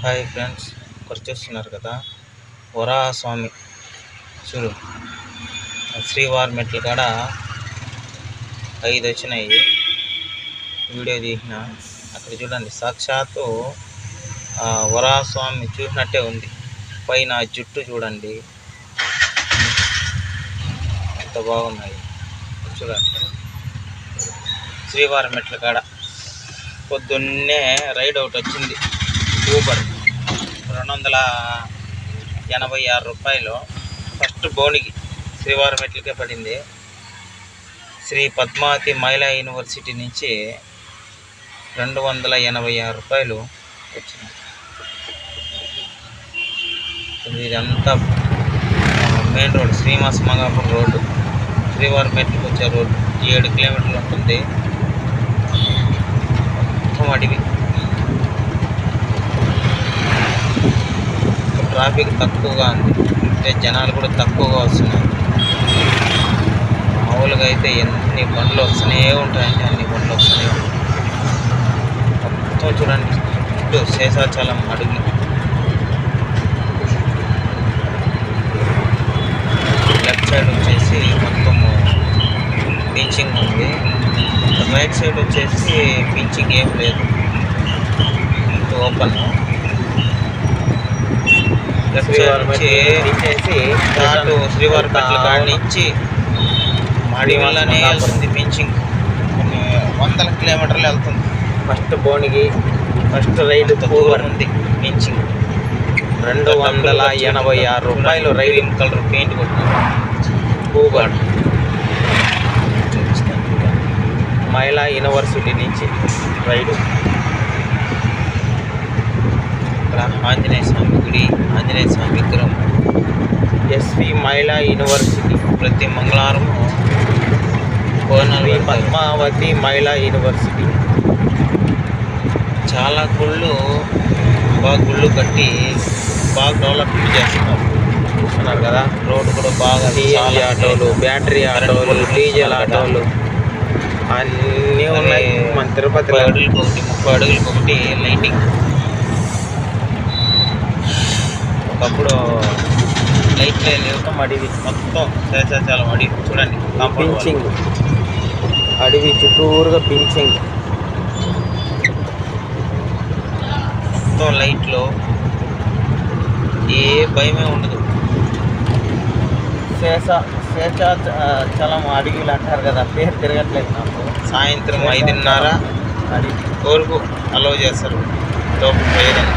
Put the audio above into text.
Hi friends, ఇక్కడ చూస్తున్నారు కదా వరాహస్వామి చూడు. శ్రీవారి మెట్ల కాడ 5 వచ్చినాయి. వీడియో తీసిన అక్కడ చూడండి, సాక్షాత్తు వరాహస్వామి చూసినట్టే ఉంది. పైన జుట్టు చూడండి ఎంత బాగున్నాయి చూడండి. శ్రీవారి మెట్ల కాడ పొద్దున్నే రైడ్ అవుట్ వచ్చింది. ఊబర్ 286 రూపాయలు ఫస్ట్ బోనికి శ్రీవారి మెట్లకే పడింది. శ్రీ పద్మావతి మహిళా యూనివర్సిటీ నుంచి 286 రూపాయలు వచ్చింది. ఇదంతా main road, Srinivasa Mangapuram road, శ్రీవారి మెట్లకు వచ్చే రోడ్డు 7 కిలోమీటర్లు ఉంటుంది. మొత్తం అడవి, ట్రాఫిక్ తక్కువగా ఉంది, అంటే జనాలు కూడా తక్కువగా వస్తున్నారు. మామూలుగా అయితే ఎన్ని బండ్లు వస్తూనే ఉంటాయంటే అన్ని బండ్లు వస్తూనే ఉంటాయి. మొత్తం చూడండి, చుట్టూ శేషాచలం అడవి. లెఫ్ట్ సైడ్ వచ్చేసి మొత్తము బీచింగ్ ఉంది, రైట్ సైడ్ వచ్చేసి బీచింగ్ ఏం లేదు, ఓపెన్. శ్రీవారి మెట్ల కాడ నుంచి మాడివల్లనే వెళ్తుంది బీచింగ్. కొన్ని 100 కిలోమీటర్లు వెళ్తుంది. ఫస్ట్ బోనికి ఫస్ట్ రైడ్ ఊబర్ ఉంది. బీచింగ్ 286 రూపాయలు. రైడింగ్ కలర్ పెయింట్ కొట్టినారు. ఊబర్ మహిళా యూనివర్సిటీ నుంచి రైడు. ఇక్కడ ఆంజనేయ స్వామి గుడి, ఆంజనేయ స్వామి విగ్రహం. ఎస్వి మహిళా యూనివర్సిటీ ప్రతి మంగళవారం పద్మావతి మహిళా యూనివర్సిటీ. చాలా గుళ్ళు గుళ్ళు కట్టి బాగా డెవలప్మెంట్ చేస్తున్నారు. చూస్తున్నారు కదా, రోడ్డు కూడా బాగా. చాలా ఆటోలు, బ్యాటరీ ఆటోలు, డీజిల్ ఆటోలు అన్నీ ఉన్నాయి. మన తిరుపతి 30 అడుగులకు ఒకటి లైటింగ్. ఒకప్పుడు లైట్ లేవు. అడవి మొత్తం శేషాచలం అడవి చూడండి. పించింగ్ అడవి చుట్టూరుగా పించింగ్, మొత్తం లైట్లు, ఏ భయమే ఉండదు. శేషాచలం అడవిలు అంటారు కదా, పేరు తిరగట్లేదు నాకు. సాయంత్రం 5:30 వరకు అలౌ చేస్తారు లోపల పోయేదాన్ని.